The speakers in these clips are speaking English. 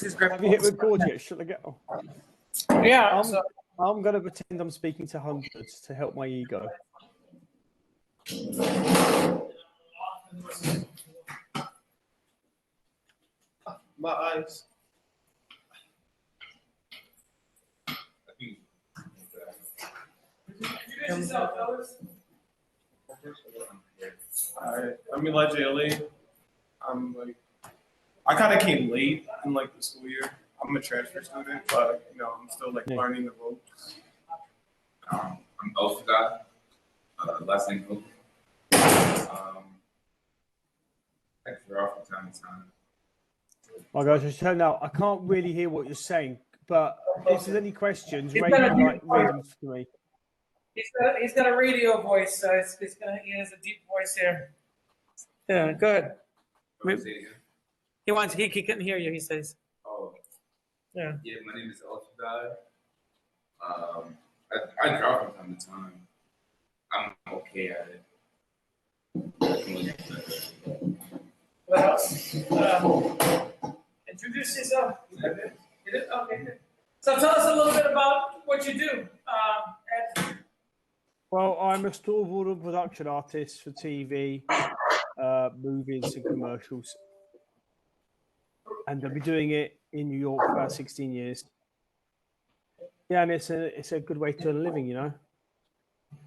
Have you hit record yet? Should I go? Yeah. I'm going to pretend I'm speaking to hundreds to help my ego. My eyes. Introduce yourself, fellas. Alright, I'm Elijah Ellie. I kind of came late in the school year. I'm a transfer student, but I'm still learning the ropes. I'm Hawkeye. Last name Hook. I throw off from time to time. My gosh, just turned out I can't really hear what you're saying, but if there's any questions, read them to me. He's got a radio voice, so he has a deep voice here. Yeah, good. He couldn't hear you. He says. Oh. Yeah. Yeah, my name is Hawkeye. I draw from time to time. I'm okay at it. What else? Introduce yourself. Okay. Good. So tell us a little bit about what you do, Ed. Well, I'm a storyboard and production artist for TV, movies and commercials. And I've been doing it in New York for about 16 years. Yeah, and it's a good way to earn a living,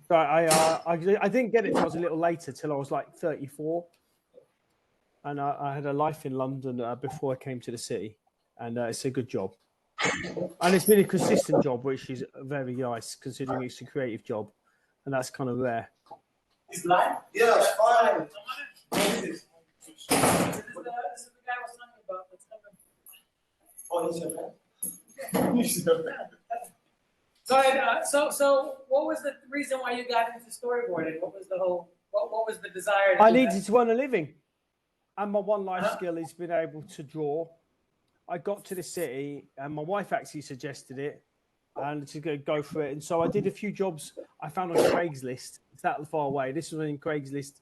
So I didn't get it until I was a little later, till I was 34. And I had a life in London before I came to the city. And it's a good job. And it's been a consistent job, which is very nice, considering it's a creative job. And that's kind of rare. He's live? Yeah, it's fine. This is the guy I was talking about. That's coming. Oh, he's So what was the reason why you got into storyboarding? What was the desire? I needed to earn a living. And my one life skill is being able to draw. I got to the city and my wife actually suggested it and to go for it. And so I did a few jobs I found on Craigslist. It's that far away. This was in Craigslist.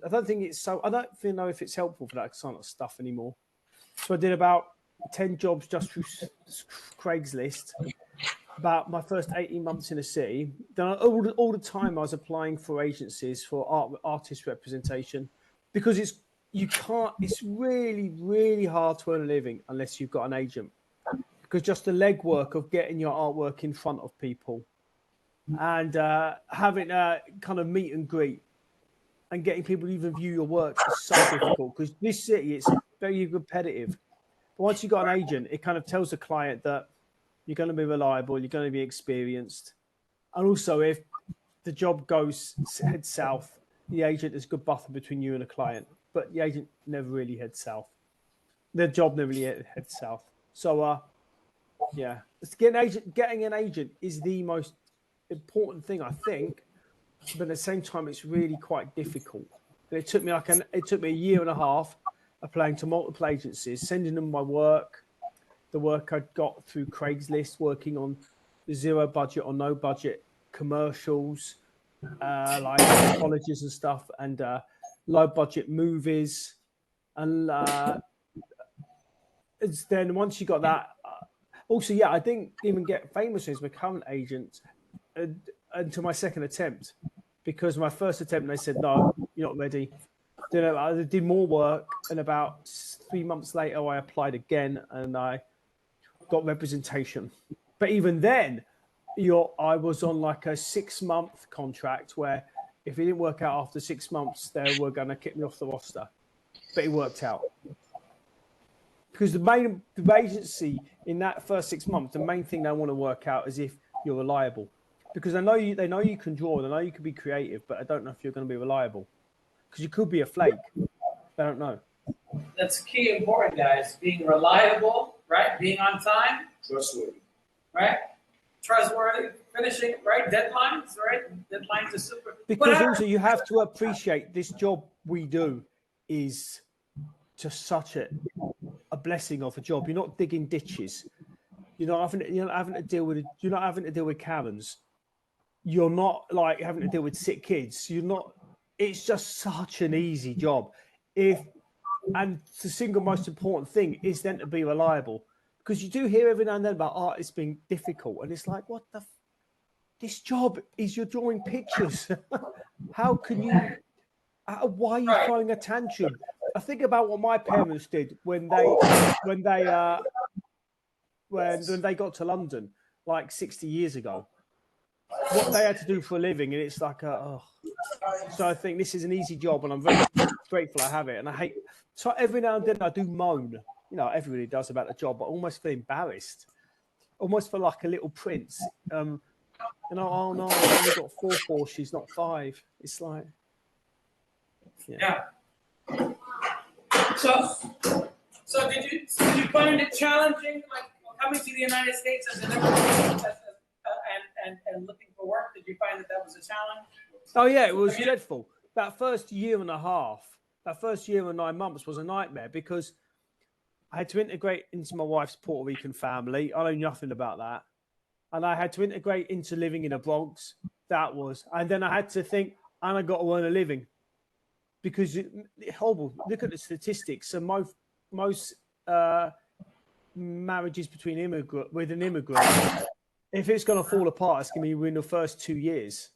I don't even know if it's helpful for that kind of stuff anymore. So I did about 10 jobs just through Craigslist. About my first 18 months in the city. Then all the time I was applying for agencies for artist representation because it's really, really hard to earn a living unless you've got an agent. Because just the legwork of getting your artwork in front of people and having a kind of meet and greet and getting people to even view your work is so difficult because this city, it's very competitive. But once you've got an agent, it kind of tells the client that you're going to be reliable, you're going to be experienced. And also if the job heads south, the agent is a good buffer between you and the client. But the agent never really heads south. Their job never really heads south. So, yeah, getting an agent is the most important thing, I think. But at the same time, it's really quite difficult. It took me a year and a half applying to multiple agencies, sending them my work, the work I'd got through Craigslist, working on the zero budget or no budget commercials, like colleges and stuff, and low budget movies. And then once you got that, also, yeah, I didn't even get famous as my current agent until my second attempt, because my first attempt, they said, no, you're not ready. Then I did more work, and about 3 months later, I applied again, and I got representation. But even then, I was on like a 6-month contract where if it didn't work out after 6 months, they were going to kick me off the roster. But it worked out. Because the agency in that first 6 months, the main thing they want to work out is if you're reliable. Because they know you can draw, they know you can be creative, but I don't know if you're going to be reliable. Because you could be a flake. They don't know. That's key important, guys. Being reliable, right? Being on time. Trustworthy. Right? Trustworthy. Finishing, right? Deadlines, right? Deadlines are super. Because also you have to appreciate this job we do is just such a blessing of a job. You're not digging ditches. You're not having to deal with Karens. You're not like having to deal with sick kids. It's just such an easy job. If And the single most important thing is then to be reliable, because you do hear every now and then about artists being difficult, and it's like, what the? This job is you're drawing pictures. How can you? Why are you throwing a tantrum? I think about what my parents did when they got to London like 60 years ago. What they had to do for a living, and it's like, oh. So I think this is an easy job, and I'm very grateful I have it. And I hate. So every now and then I do moan. You know, everybody does about the job, but I almost feel embarrassed. Almost feel like a little prince. You know, oh no, I've only got 4 Porsches, not 5. It's like, yeah. So did you find it challenging, like coming to the United States as an immigrant and looking for work? Did you find that was a challenge? Oh yeah, it was dreadful. That first year and a half, that first year and 9 months was a nightmare, because I had to integrate into my wife's Puerto Rican family. I know nothing about that. And I had to integrate into living in the Bronx. And then I had to think, and I got to earn a living, because horrible. Look at the statistics. So most marriages between an immigrant, if it's going to fall apart, it's going to be within the first 2 years.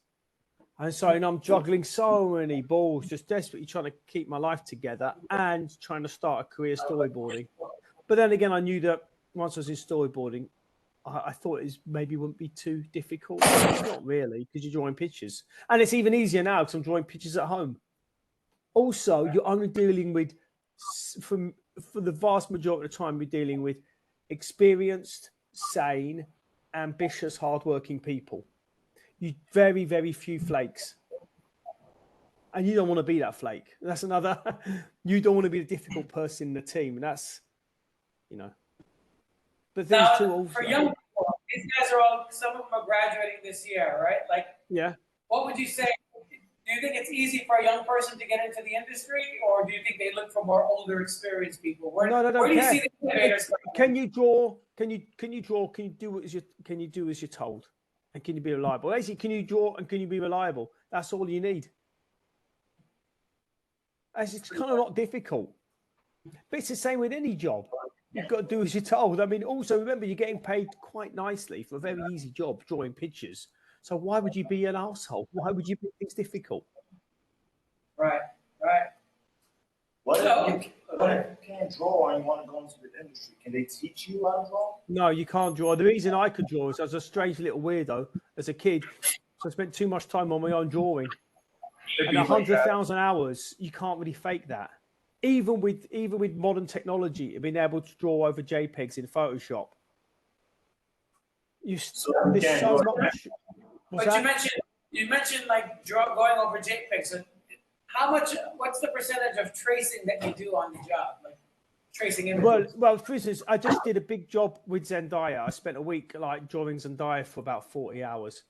And so I'm juggling so many balls, just desperately trying to keep my life together and trying to start a career storyboarding. But then again, I knew that once I was in storyboarding, I thought it maybe wouldn't be too difficult. It's not really, because you're drawing pictures. And it's even easier now because I'm drawing pictures at home. Also, you're only dealing with, for the vast majority of the time, you're dealing with experienced, sane, ambitious, hardworking people. You very, very few flakes. And you don't want to be that flake. That's another, you don't want to be the difficult person in the team. And that's, you know. But these two also. For young people, these guys are all, some of them are graduating this year, right? Like, yeah. What would you say? Do you think it's easy for a young person to get into the industry, or do you think they look for more older, experienced people? Where do you see the innovators? Can you draw? Can you draw? Can you do as you're told? And can you be reliable? Basically, can you draw and can you be reliable? That's all you need. It's kind of not difficult. But it's the same with any job. You've got to do as you're told. I mean, also remember, you're getting paid quite nicely for a very easy job, drawing pictures. So why would you be an asshole? Why would you make things difficult? Right. What if you can't draw and you want to go into the industry? Can they teach you how to draw? No, you can't draw. The reason I could draw is I was a strange little weirdo as a kid. So I spent too much time on my own drawing. And 100,000 hours, you can't really fake that. Even with modern technology, being able to draw over JPEGs in Photoshop. There's so much. But you mentioned like going over JPEGs. And what's the percentage of tracing that you do on the job? Like tracing images? Well, for instance, I just did a big job with Zendaya. I spent a week like drawing Zendaya for about 40 hours.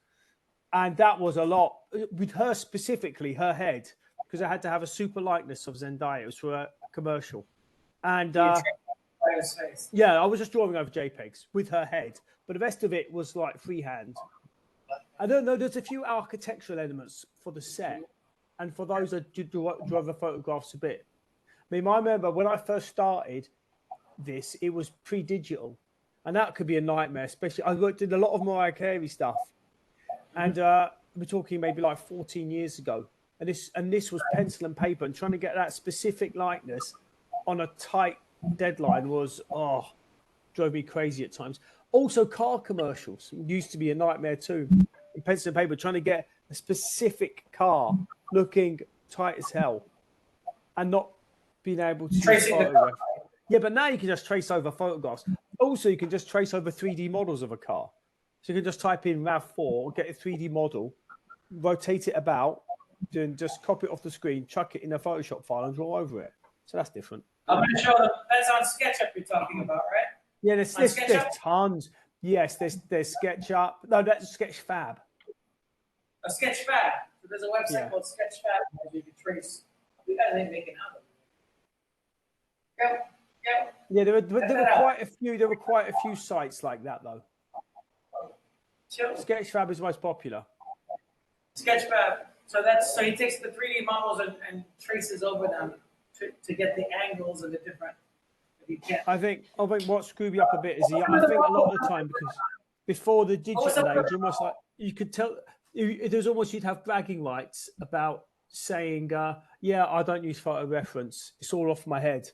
And that was a lot with her specifically, her head, because I had to have a super likeness of Zendaya. It was for a commercial. And yeah, I was just drawing over JPEGs with her head, but the rest of it was like freehand. I don't know. There's a few architectural elements for the set, and for those that drew over photographs a bit. I mean, I remember when I first started this, it was pre-digital, and that could be a nightmare. Especially, I did a lot of Mariah Carey stuff, and we're talking maybe like 14 years ago. And this was pencil and paper, and trying to get that specific likeness on a tight deadline drove me crazy at times. Also, car commercials used to be a nightmare too. In pencil and paper, trying to get a specific car looking tight as hell and not being able to photograph. Yeah, but now you can just trace over photographs. Also, you can just trace over 3D models of a car. So you can just type in RAV4, get a 3D model, rotate it about, then just copy it off the screen, chuck it in a Photoshop file and draw over it. So that's different. I'm going to show them. That's on SketchUp you're talking about, right? Yeah, there's tons. Yes, there's SketchUp. No, that's Sketchfab. A Sketchfab. So there's a website called Sketchfab where you can trace. We got to make it happen. Yep. Yeah, there were quite a few sites like that though. Sure. Sketchfab is most popular. Sketchfab. So he takes the 3D models and traces over them to get the angles and the different. If you can't. I think what screwed me up a bit is I think a lot of the time, because before the digital age, almost like you could tell there's almost you'd have bragging rights about saying, yeah, I don't use photo reference. It's all off my head.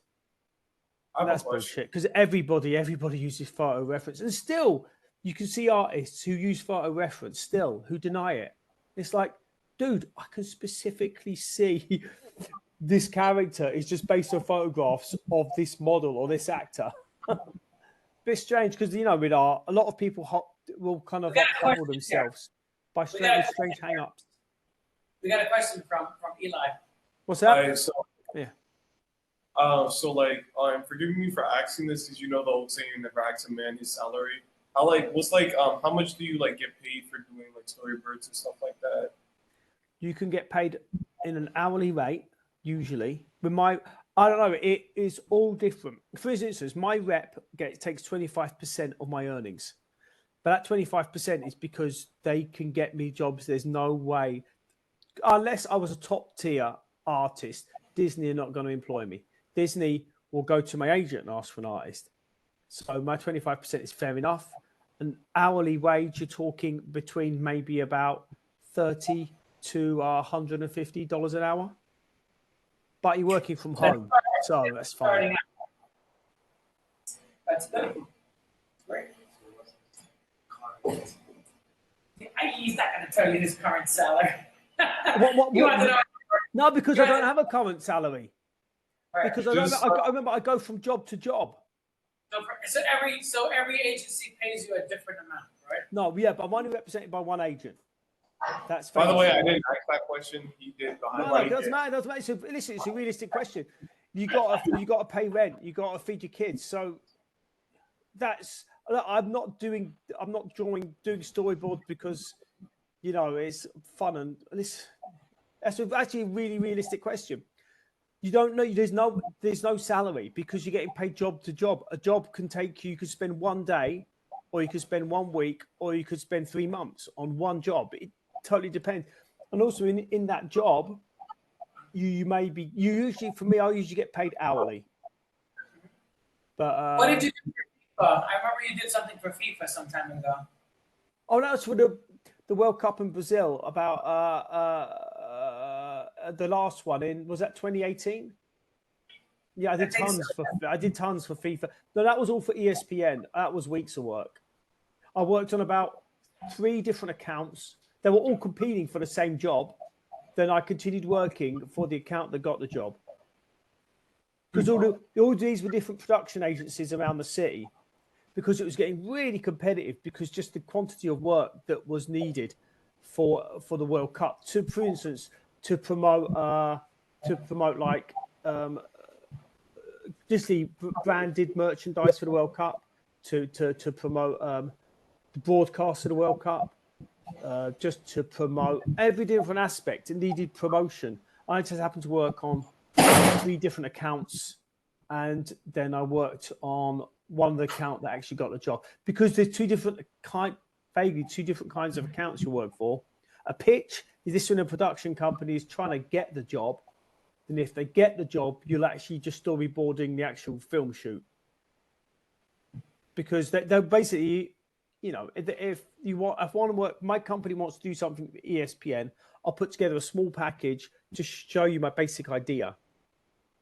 And that's bullshit, because everybody uses photo reference, and still you can see artists who use photo reference still who deny it. It's like, dude, I can specifically see this character is just based on photographs of this model or this actor. Bit strange, because with art, a lot of people will kind of humble themselves by strange hang-ups. We got a question from Eli. What's that? Forgive me for asking this, because the old saying, never ask a man his salary. How much do you get paid for doing storyboards and stuff like that? You can get paid in an hourly rate usually. With I don't know, it is all different. For instance, my rep takes 25% of my earnings, but that 25% is because they can get me jobs. There's no way, unless I was a top tier artist, Disney are not going to employ me. Disney will go to my agent and ask for an artist. So my 25% is fair enough. An hourly wage, you're talking between maybe about $30 to $150 an hour. But you're working from home, so that's fine. That's good. Great. He's not going to tell you his current salary. No, because I don't have a current salary. Right. Because I remember I go from job to job. So every agency pays you a different amount, right? No, yeah, but I'm only represented by one agent. That's by the way, I didn't ask that question. He did. No, it doesn't matter. So, listen, it's a realistic question. You got to pay rent. You got to feed your kids. So I'm not doing storyboard because it's fun and that's actually a really realistic question. You don't know. There's no salary because you're getting paid job to job. A job can take you. You could spend one day, or you could spend 1 week, or you could spend 3 months on one job. It totally depends. And also in that job, you usually, for me, I usually get paid hourly. But what did you do for FIFA? I remember you did something for FIFA some time ago. Oh, that was for the World Cup in Brazil. About the last one was that 2018? Yeah, I did tons for FIFA. No, that was all for ESPN. That was weeks of work. I worked on about 3 different accounts. They were all competing for the same job. Then I continued working for the account that got the job. Because all these were different production agencies around the city. Because it was getting really competitive. Because just the quantity of work that was needed for the World Cup. For instance, to promote like Disney branded merchandise for the World Cup. To promote the broadcast of the World Cup. Just to promote every different aspect. It needed promotion. I just happened to work on 3 different accounts, and then I worked on one of the account that actually got the job, because there's 2 different kinds of accounts you work for. A pitch is this when a production company is trying to get the job, and if they get the job, you'll actually just storyboarding the actual film shoot, because they're basically. If one work, my company wants to do something for ESPN, I'll put together a small package to show you my basic idea.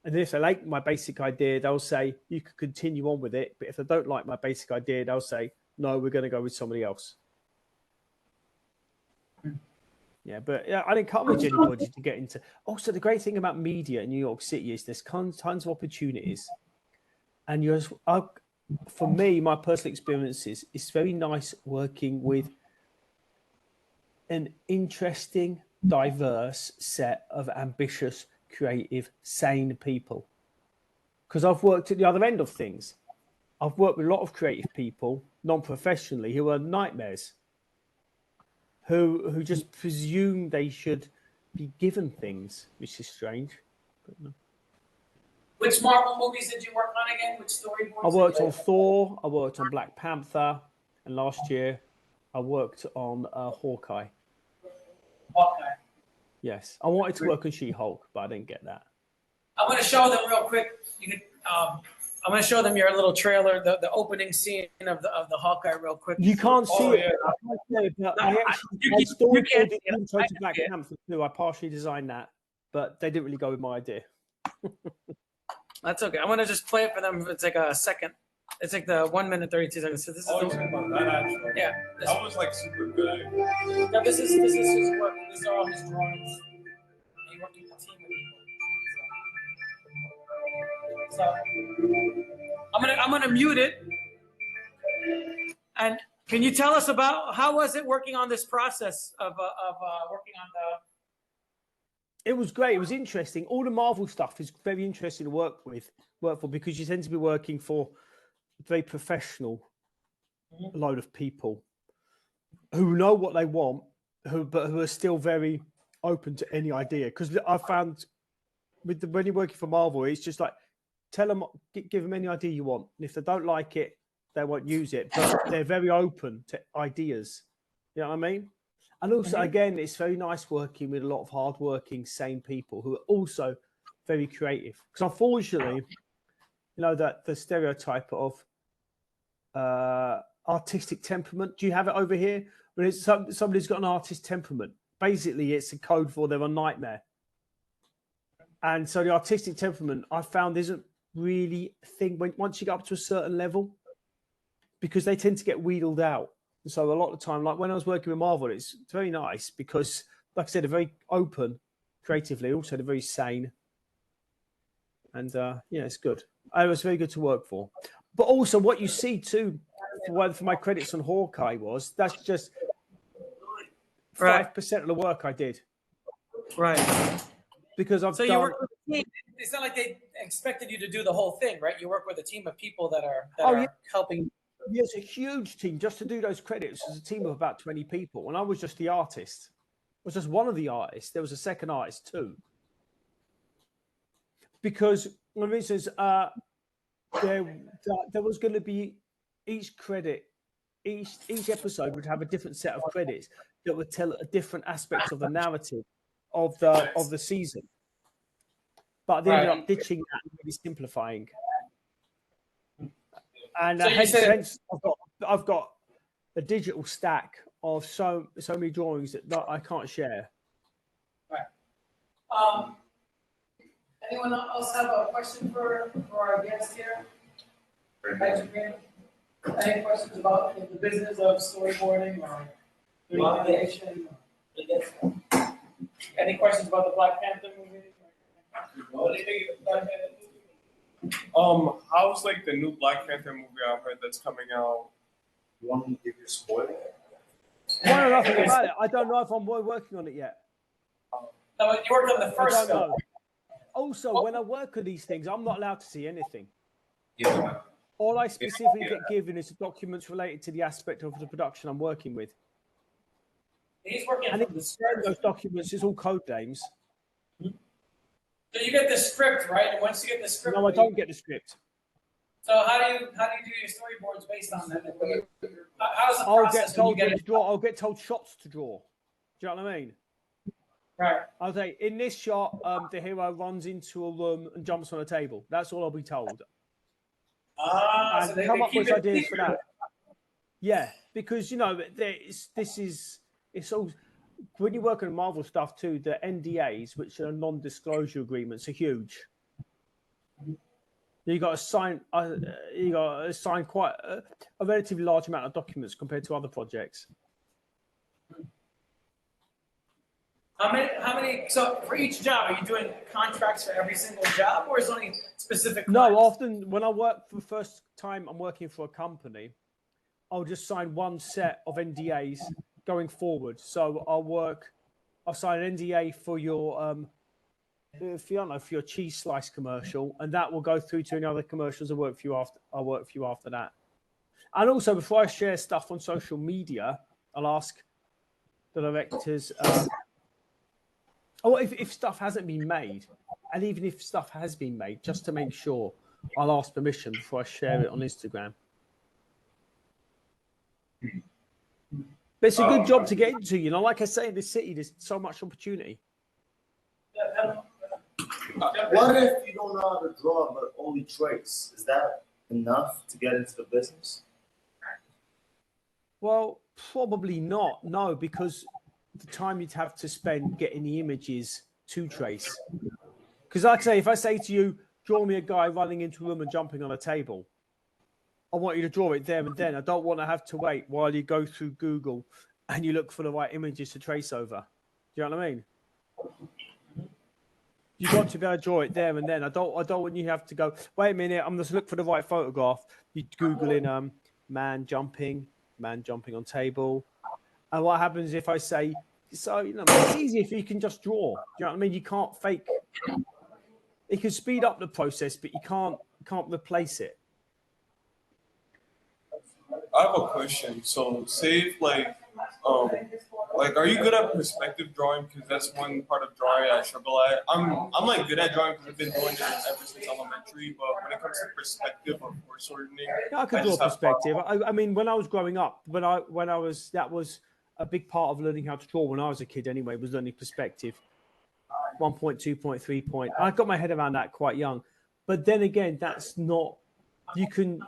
And then if they like my basic idea, they'll say, you can continue on with it. But if they don't like my basic idea, they'll say, no, we're going to go with somebody else. Yeah, but I'd encourage anybody to get into. Also, the great thing about media in New York City is there's tons of opportunities. And for me, my personal experiences, it's very nice working with an interesting, diverse set of ambitious, creative, sane people. Because I've worked at the other end of things. I've worked with a lot of creative people, non-professionally, who are nightmares, who just presume they should be given things, which is strange. But no. Which Marvel movies did you work on again? Which storyboards? I worked on Thor. I worked on Black Panther, and last year I worked on Hawkeye. Hawkeye. Yes, I wanted to work on She-Hulk, but I didn't get that. I'm going to show them real quick. You can, I'm going to show them your little trailer, the opening scene of the Hawkeye, real quick. You can't see it. yeah. I can't see it, but I actually You I can't storyboarded see it. the intro I to can Black see it. Panther too. I partially designed that, but they didn't really go with my idea. That's okay. I'm going to just play it for them. It's like a second. It's like the 1 minute 32 seconds. So this is Oh, the, you're talking about that actually. yeah. This, That was like super good. no, this is his work. These are all his drawings. He worked with a team of people. So I'm gonna mute it. And can you tell us about how was it working on this process of working on the? It was great. It was interesting. All the Marvel stuff is very interesting to work for because you tend to be working for a very professional load of people who know what they want, but who are still very open to any idea. Because I found when you're working for Marvel, it's just like tell them, give them any idea you want, and if they don't like it, they won't use it. But they're very open to ideas. You know what I mean? And also, again, it's very nice working with a lot of hardworking, sane people who are also very creative. Because unfortunately, you know, that the stereotype of artistic temperament. Do you have it over here? When it's somebody's got an artist temperament, basically it's a code for they're a nightmare. And so the artistic temperament, I found, isn't really a thing once you get up to a certain level, because they tend to get wheedled out. And so a lot of the time, like when I was working with Marvel, it's very nice because, like I said, they're very open creatively. Also, they're very sane. And yeah, it's good. It was very good to work for. But also what you see too, for my credits on Hawkeye that's just 5% of the work I did. Right. Because I've you work with a team. It's not like they expected you to do the whole thing, right? You work with a team of people that are helping. Yeah, it's a huge team. Just to do those credits, there's a team of about 20 people. And I was just the artist. I was just one of the artists. There was a second artist too. Because, for instance, there was going to be each credit, each episode would have a different set of credits that would tell a different aspect of the narrative of the season. But they ended up ditching that and really simplifying. And So hence I've got a digital stack of so many drawings that I can't share. Right. Anyone else have a question for our guest here? Ed Traquino? Any questions about the business of storyboarding or animation? Any questions about the Black Panther movie? What do you think of the Black Panther movie? How's like the new Black Panther movie I heard that's coming out? You want me to give you a spoiler? I don't know nothing about it. I don't know if I'm working on it yet. No, you worked on the first I don't film. know. Also, when I work on these things, I'm not allowed to see anything. Yeah. All I specifically get given is the documents related to the aspect of the production I'm working with. He's working And from the script. those documents is all code names. So you get the script, right? And once you get the script, No, I don't get the script. So how do you do your storyboards based on that? How's the I'll process get when you told get to it? draw. I'll get told shots to draw. Do you know what I mean? Right. I'll say in this shot, the hero runs into a room and jumps on a table. That's all I'll be told. So And they come up keep with it ideas for secret. that. Yeah, because you know it's all when you work on Marvel stuff too. The NDAs, which are non-disclosure agreements, are huge. You got to sign. You got to sign quite a relatively large amount of documents compared to other projects. How many? So for each job, are you doing contracts for every single job, or is it only specific? No, clients? often when I work for the first time I'm working for a company, I'll just sign one set of NDAs going forward. So I'll sign an NDA for your for your cheese slice commercial, and that will go through to any other commercials I'll work for you after that. And also before I share stuff on social media, I'll ask the directors if stuff hasn't been made, and even if stuff has been made, just to make sure, I'll ask permission before I share it on Instagram. But it's a good job to get into, you know. Like I say, in this city, there's so much opportunity. What if you don't know how to draw but only trace? Is that enough to get into the business? Well, probably not. No, because the time you'd have to spend getting the images to trace. Because like I say, if I say to you, draw me a guy running into a room and jumping on a table, I want you to draw it there and then. I don't want to have to wait while you go through Google and you look for the right images to trace over. Do you know what I mean? You've got to be able to draw it there and then. I don't want you to have to go, wait a minute, I'm just look for the right photograph. You Google in man jumping on table. And what happens if I say, so you know, it's easy if you can just draw. Do you know what I mean? You can't fake. It can speed up the process, but you can't replace it. I have a question. So, say if are you good at perspective drawing? Because that's one part of drawing I struggle at. I'm like good at drawing because I've been doing it ever since elementary. But when it comes to perspective or coordinating, Yeah, I could draw perspective. I mean, when I was growing up, that was a big part of learning how to draw when I was a kid. Anyway, was learning perspective. 1 point, 2 point, 3 point. I got my head around that quite young. But then again, that's not. You can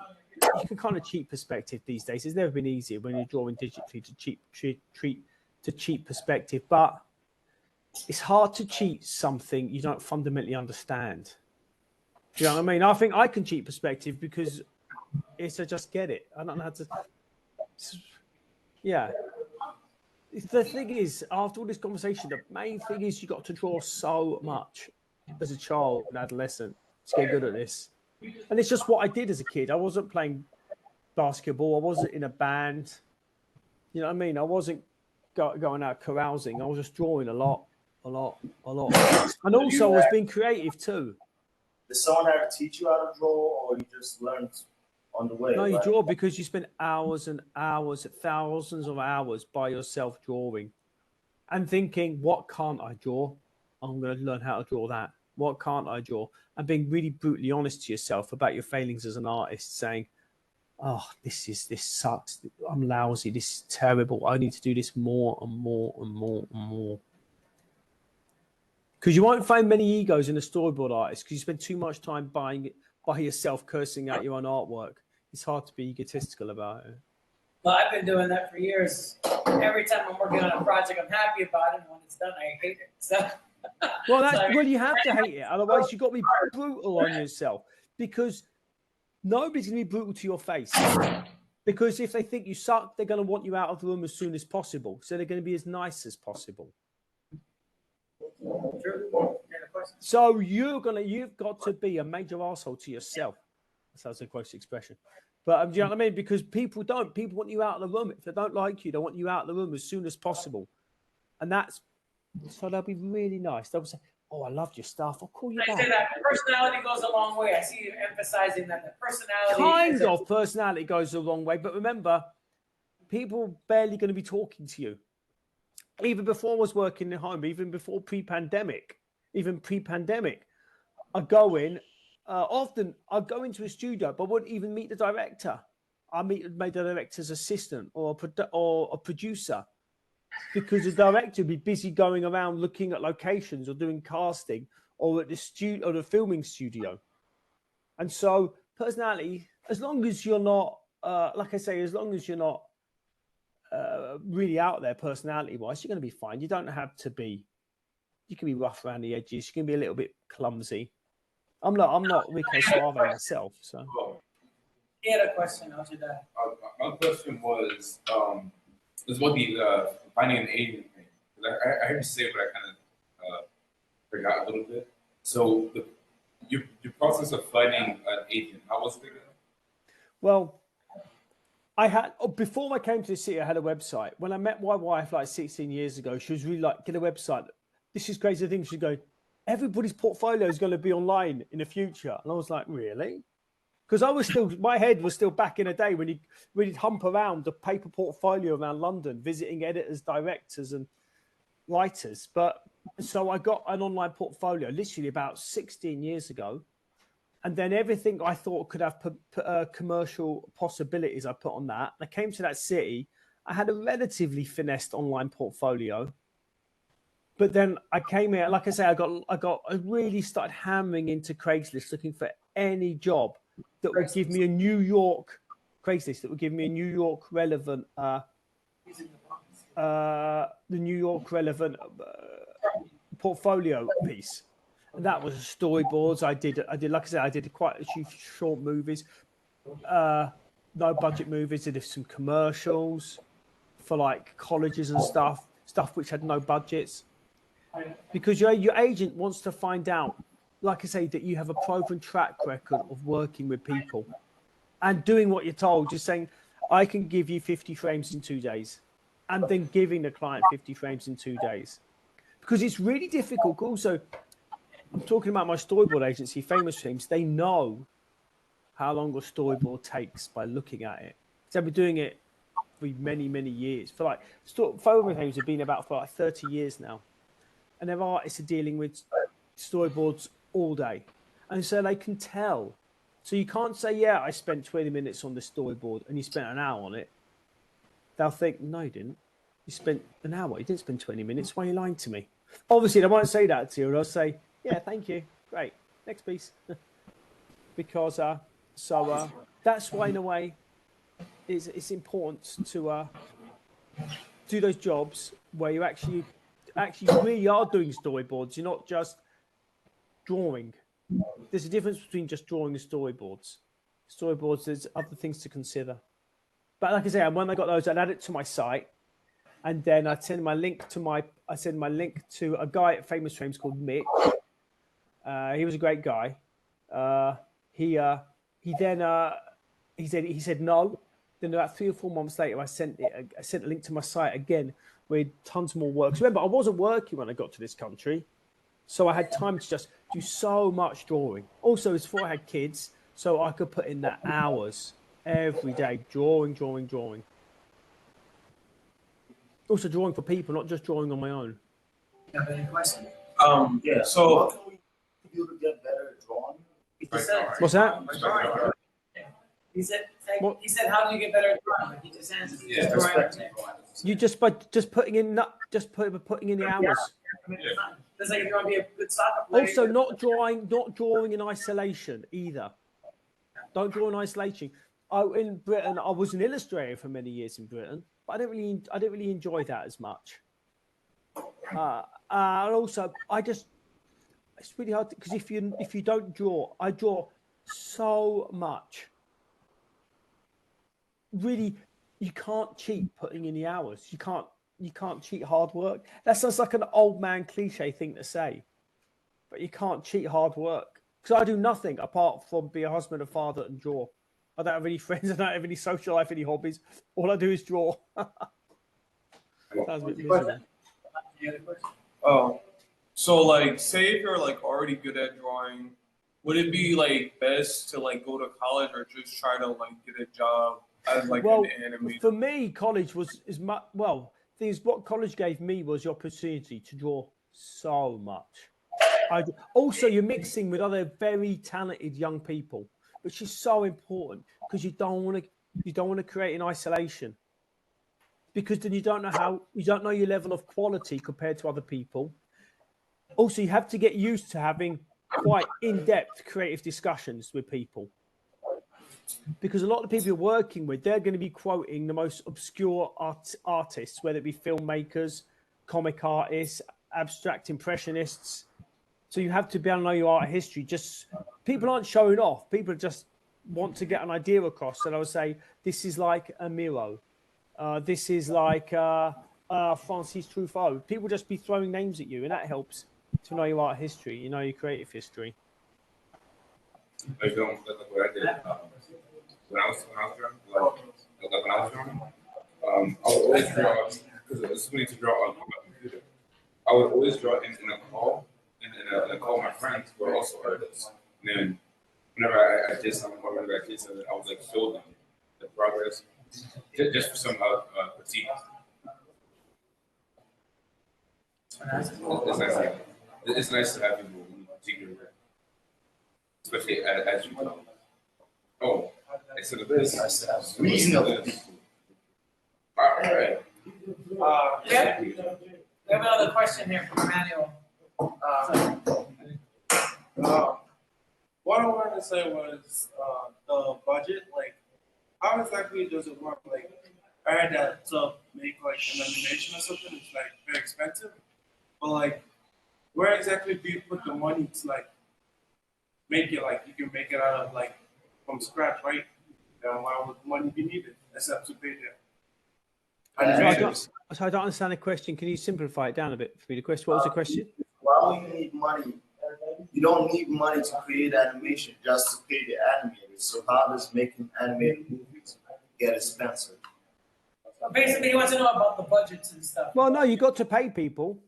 kind of cheat perspective these days. It's never been easier when you're drawing digitally to cheat perspective, but it's hard to cheat something you don't fundamentally understand. Do you know what I mean? I think I can cheat perspective because it's a just get it. I don't know how to. Yeah. The thing is, after all this conversation, the main thing is you got to draw so much as a child and adolescent to get good at this. And it's just what I did as a kid. I wasn't playing basketball. I wasn't in a band. You know what I mean? I wasn't going out carousing. I was just drawing a lot. And also I was being creative too. Did someone have to teach you how to draw, or you just learned on the way? No, you draw because you spend hours and hours, thousands of hours by yourself drawing and thinking, what can't I draw? I'm going to learn how to draw that. What can't I draw? And being really brutally honest to yourself about your failings as an artist, saying, oh, this sucks. I'm lousy. This is terrible. I need to do this more and more and more and more. Because you won't find many egos in a storyboard artist because you spend too much time buying it by yourself, cursing out your own artwork. It's hard to be egotistical about it. Well, I've been doing that for years. Every time I'm working on a project, I'm happy about it. And when it's done, I hate it. So. Well, you have to hate it. Otherwise, you've got to be brutal on yourself because nobody's going to be brutal to your face. Because if they think you suck, they're going to want you out of the room as soon as possible. So they're going to be as nice as possible. So you've got to be a major asshole to yourself. That sounds like a gross expression. But do you know what I mean? Because people want you out of the room. If they don't like you, they want you out of the room as soon as possible. And so they'll be really nice. They'll say, oh, I loved your stuff. I'll call you back. I say that personality goes a long way. I see you emphasizing that the personality. Personality goes a long way. But remember, people barely going to be talking to you. Even before I was working at home, even before pre-pandemic, I go in. Often I'd go into a studio, but wouldn't even meet the director. I meet the director's assistant or a producer. Because the director would be busy going around looking at locations or doing casting or at the filming studio. And so personality, as long as you're not, like I say, as long as you're not really out there personality-wise, you're going to be fine. You don't have to be. You can be rough around the edges. You can be a little bit clumsy. I'm not Rico Suave myself. So. He had a question after that. My question was what the finding an agent thing. I heard you say it, but I kind of forgot a little bit. So your process of finding an agent, how was it again? Well, before I came to the city, I had a website. When I met my wife like 16 years ago, she was really like, get a website. This is crazy thing. She'd go, everybody's portfolio is going to be online in the future. And I was like, really? Because my head was still back in a day when you'd hump around the paper portfolio around London, visiting editors, directors, and writers. But so I got an online portfolio literally about 16 years ago. And then everything I thought could have commercial possibilities, I put on that. I came to that city. I had a relatively finessed online portfolio. But then I came here, like I say, I really started hammering into Craigslist looking for any job that would give me a New York Craigslist that would give me a New York relevant, the New York relevant portfolio piece. And that was storyboards. I did, like I said, I did quite a few short movies, no budget movies. I did some commercials for like colleges and stuff which had no budgets. Because your agent wants to find out, like I say, that you have a proven track record of working with people and doing what you're told. Just saying, I can give you 50 frames in 2 days, and then giving the client 50 frames in 2 days. Because it's really difficult. Also, I'm talking about my storyboard agency, Famous Frames. They know how long a storyboard takes by looking at it. So I've been doing it for many, many years. For like, Famous Frames have been about for like 30 years now. And their artists are dealing with storyboards all day. And so they can tell. So you can't say, yeah, I spent 20 minutes on the storyboard and you spent an hour on it. They'll think, no, you didn't. You spent an hour. You didn't spend 20 minutes. Why are you lying to me? Obviously, they won't say that to you. They'll say, yeah, thank you. Great. Next piece. Because, that's why, in a way, it's important to do those jobs where you actually really are doing storyboards. You're not just drawing. There's a difference between just drawing and storyboards. Storyboards, there's other things to consider. But like I say, when I got those, I'd add it to my site, and then I'd send my link to a guy at Famous Frames called Mitch. He was a great guy. He said no. Then about 3 or 4 months later, I sent a link to my site again with tons more work. So remember, I wasn't working when I got to this country, so I had time to just do so much drawing. Also, it's before I had kids, so I could put in the hours every day, drawing. Also drawing for people, not just drawing on my own. You have any questions? Yeah. So what can we do to get better at drawing? What's that? He said, how do you get better at drawing? Like he just answered. Yeah, You just by putting in the hours. That's like if you want to be a good soccer player. Also, not drawing in isolation either. Don't draw in isolation. In Britain, I was an illustrator for many years in Britain, but I didn't really enjoy that as much. And also, it's really hard because if you don't draw, I draw so much. Really, you can't cheat putting in the hours. You can't cheat hard work. That sounds like an old man cliche thing to say, but you can't cheat hard work. Because I do nothing apart from be a husband, a father, and draw. I don't have any friends. I don't have any social life, any hobbies. All I do is draw. Sounds a bit miserable. Oh, so like, say if you're like already good at drawing, would it be like best to like go to college or just try to like get a job as like an animator? For me, college is much. Well, things what college gave me was the opportunity to draw so much. Also, you're mixing with other very talented young people, which is so important because you don't want to create in isolation. Because then you don't know your level of quality compared to other people. Also, you have to get used to having quite in-depth creative discussions with people. Because a lot of the people you're working with, they're going to be quoting the most obscure artists, whether it be filmmakers, comic artists, abstract impressionists. So you have to be able to know your art history. Just people aren't showing off. People just want to get an idea across. And I would say, this is like a Miro. This is like Francis Truffaut. People just be throwing names at you, and that helps to know your art history, you know your creative history. Like what I did when I was drawing, I would always draw because it's funny to draw on my computer. I would always draw in a call, and I call my friends who are also artists. And then whenever I did something, or whenever I did something, I was like show them the progress, just for some critique. It's nice to have people critique your work, especially as you go. Oh, instead of this, reasonable. All right. Yeah. We have another question here from Emmanuel. What I wanted to say was the budget. Like, how exactly does it work? Like, I heard that to make like an animation or something, it's like very expensive. But like, where exactly do you put the money to like make it? Like, you can make it out of like from scratch, right? Why would money be needed except to pay them? So I don't understand the question. Can you simplify it down a bit for me? The question. What was the question? Why would you need money? You don't need money to create animation, just to pay the animators. So how does making animated movies get expensive? Basically, he wants to know about the budgets and stuff. Well, no, you got to pay people.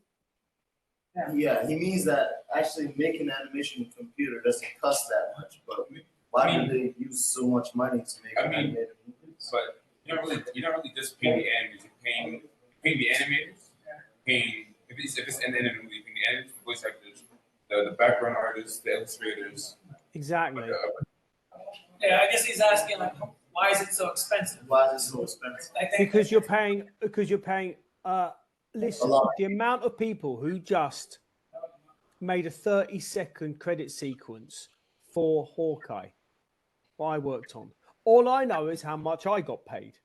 Yeah, he means that actually making animation in computer doesn't cost that much. But why do they use so much money to make animated movies? But you're not really just paying the animators. You're paying the animators. Paying if it's an animated movie, you're paying the animators, the voice actors, the background artists, the illustrators. Exactly. Yeah, I guess he's asking like, why is it so expensive? Why is it so expensive? I think Because you're paying. Listen, the amount of people who just made a 30-second credit sequence for Hawkeye, what I worked on. All I know is how much I got paid.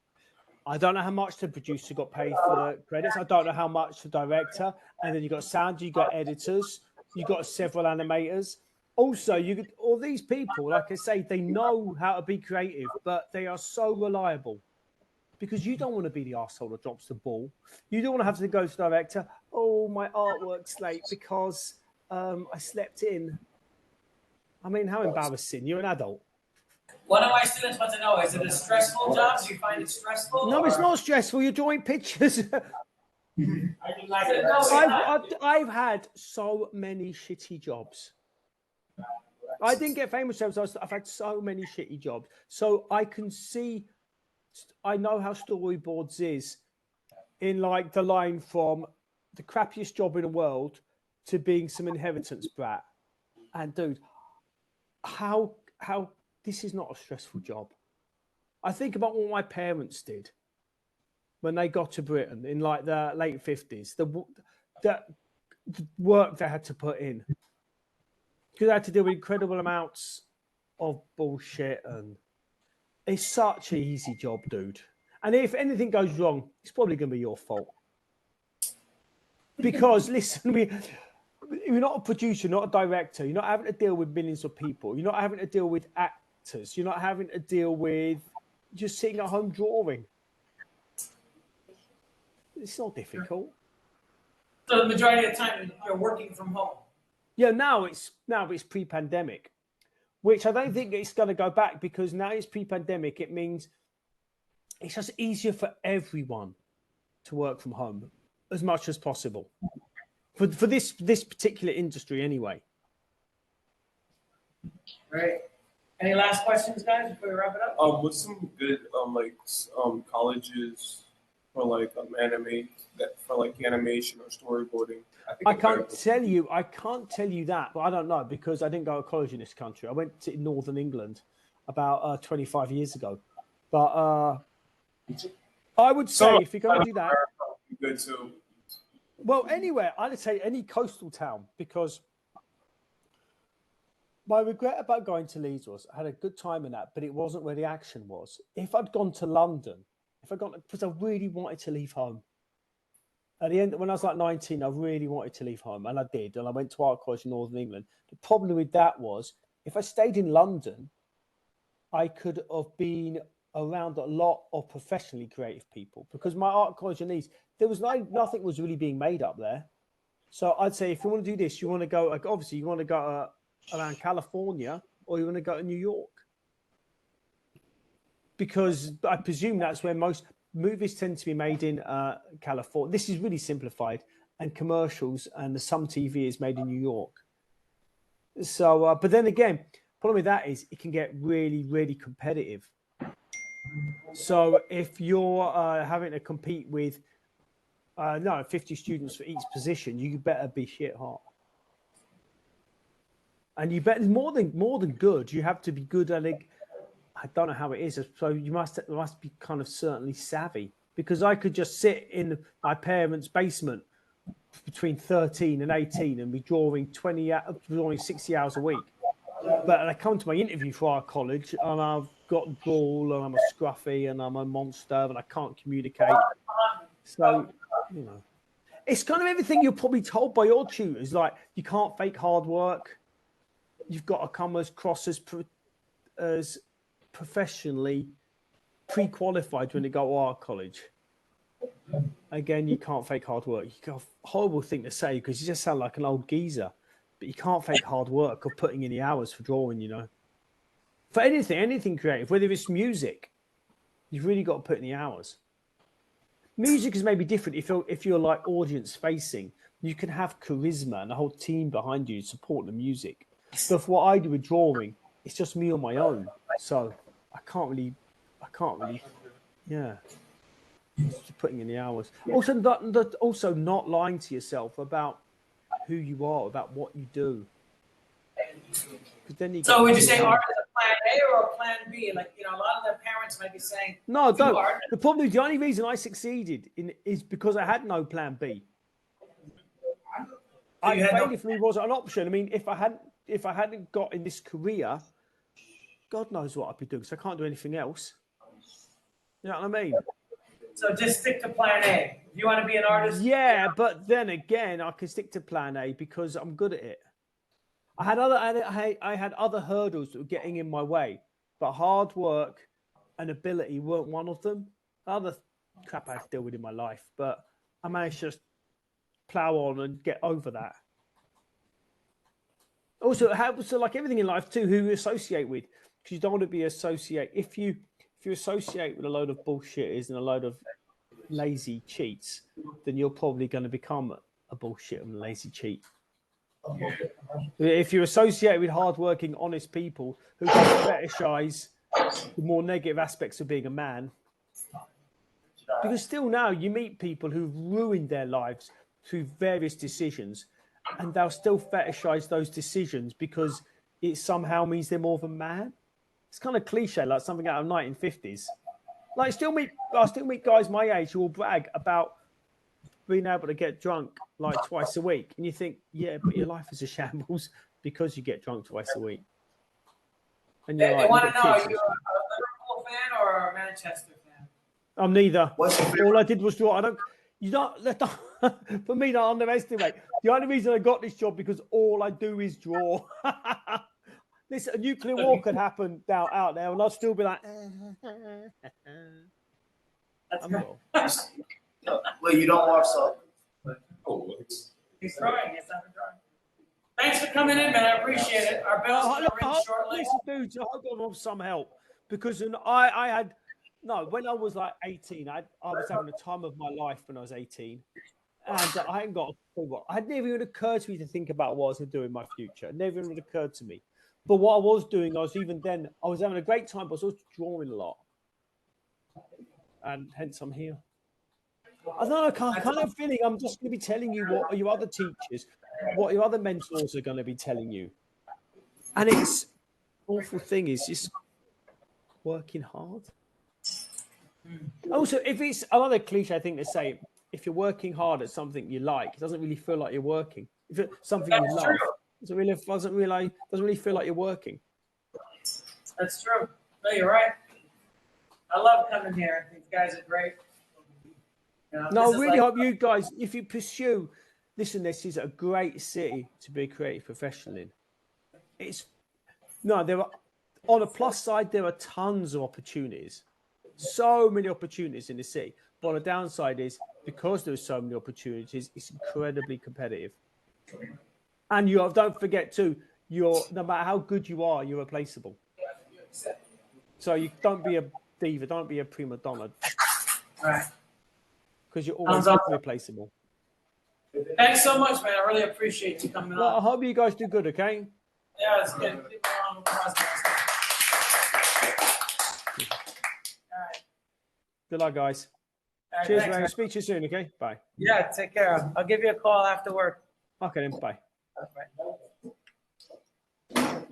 I don't know how much the producer got paid for the credits. I don't know how much the director. And then you got sound, you got editors, you got several animators. Also, you get all these people, like I say, they know how to be creative, but they are so reliable. Because you don't want to be the arsehole that drops the ball. You don't want to have to go to the director, oh, my artwork's late because I slept in. I mean, how embarrassing. You're an adult. one of my students wants to know, is it a stressful job? Do you find it stressful? No, it's not stressful. You're drawing pictures. I've had so many shitty jobs. I didn't get famous jobs. I've had so many shitty jobs. So I can see, I know how storyboards is in like the line from the crappiest job in the world to being some inheritance brat. And dude, how this is not a stressful job. I think about what my parents did when they got to Britain in like the late 50s, the work they had to put in. Because they had to deal with incredible amounts of bullshit, and it's such an easy job, dude. And if anything goes wrong, it's probably going to be your fault. Because listen, you're not a producer, not a director. You're not having to deal with millions of people. You're not having to deal with actors. You're not having to deal with just sitting at home drawing. It's not difficult. So the majority of the time you're working from home. Yeah, now it's pre-pandemic, which I don't think it's going to go back, because now it's pre-pandemic. It means it's just easier for everyone to work from home as much as possible for this particular industry anyway. Right. Any last questions, guys, before we wrap it up? What's some good colleges for like animation or storyboarding? I can't tell you that, but I don't know, because I didn't go to college in this country. I went to Northern England about 25 years ago. But I would say if you're going to do that, good too. Well, anywhere, I'd say any coastal town, because my regret about going to Leeds was I had a good time in that, but it wasn't where the action was. If I'd gone to London, because I really wanted to leave home. At the end, when I was like 19, I really wanted to leave home, and I did. And I went to art college in Northern England. The problem with that was, if I stayed in London, I could have been around a lot of professionally creative people, because my art college in Leeds, there was nothing was really being made up there. So I'd say if you want to do this, you want to go, like, obviously you want to go around California, or you want to go to New York, because I presume that's where most movies tend to be made in California. This is really simplified, and commercials and some TV is made in New York. So, but then again, problem with that is it can get really, really competitive. So if you're having to compete with 50 students for each position, you better be shit hot. And you better more than good. You have to be good at it. I don't know how it is. So you must be kind of certainly savvy, because I could just sit in my parents' basement between 13 and 18 and be drawing 60 hours a week. But I come to my interview for our college and I've got drawl and I'm a scruffy and I'm a monster and I can't communicate. So, you know, it's kind of everything you're probably told by your tutors. Like, you can't fake hard work. You've got to come across as professionally pre-qualified when you go to our college. Again, you can't fake hard work. You got a horrible thing to say because you just sound like an old geezer. But you can't fake hard work or putting in the hours for drawing, you know. For anything creative, whether it's music, you've really got to put in the hours. Music is maybe different if you're like audience facing. You can have charisma and a whole team behind you to support the music. But for what I do with drawing, it's just me on my own. So I can't really, yeah. Just putting in the hours. Also not lying to yourself about who you are, about what you do. Then so would you say art is a plan A or a plan B? Like, you know, a lot of the parents might be saying, no, don't. The problem is the only reason I succeeded is because I had no plan B. Failure for me wasn't an option. I mean, if I hadn't got in this career, God knows what I'd be doing. So I can't do anything else. You know what I mean? So just stick to plan A. If you want to be an artist? Yeah, but then again, I can stick to plan A because I'm good at it. I had other hurdles that were getting in my way, but hard work and ability weren't one of them. Other crap I had to deal with in my life, but I managed to just plow on and get over that. Also, it helps, so like everything in life too, who you associate with, because you don't want to be associated. If you associate with a load of bullshitters and a load of lazy cheats, then you're probably going to become a bullshit and a lazy cheat. If you associate with hardworking, honest people who can fetishize the more negative aspects of being a man, because still now you meet people who've ruined their lives through various decisions, and they'll still fetishize those decisions because it somehow means they're more of a man. It's kind of cliche, like something out of 1950s. Like, I still meet guys my age who will brag about being able to get drunk like twice a week, and you think, yeah, but your life is a shambles because you get drunk twice a week. And you're they want to know, are you a Liverpool fan or a Manchester fan? I'm neither. All I did was draw. For me, don't underestimate. The only reason I got this job because all I do is draw. Listen, a nuclear war could happen out there, and I'll still be like, That's I'm No, well, you don't watch soccer. He's trying. He's not trying. Thanks for coming in, man. I appreciate it. Our bill's going to ring shortly. Dudes, I got some help because I had when I was like 18, I was having the time of my life when I was 18, and I hadn't got a clue. It had never even occurred to me to think about what I was going to do in my future. It never even occurred to me. But what I was doing, I was having a great time, but I was also drawing a lot, and hence I'm here. I don't know, I kind of feeling I'm just going to be telling you what your other teachers, what your other mentors are going to be telling you. And it's awful thing is just working hard. Also, if it's another cliche thing to say, if you're working hard at something you like, it doesn't really feel like you're working. If it's something you love, it doesn't really feel like you're working. That's true. No, you're right. I love coming here. These guys are great. You know, no, I really hope you guys, if you pursue, listen, this is a great city to be a creative professional in. There are, on a plus side, there are tons of opportunities. So many opportunities in the city. But on the downside is, because there's so many opportunities, it's incredibly competitive. And don't forget too, no matter how good you are, you're replaceable. So you don't be a diva, don't be a prima donna. All right. Because you're always replaceable. Thanks so much, man. I really appreciate you coming on. I hope you guys do good, okay? Yeah, it's good. All right. Good luck, guys. All right, Cheers, thanks, man. man. Speak to you soon, okay? Bye. Yeah, take care. I'll give you a call after work. Okay, then. Bye. All right.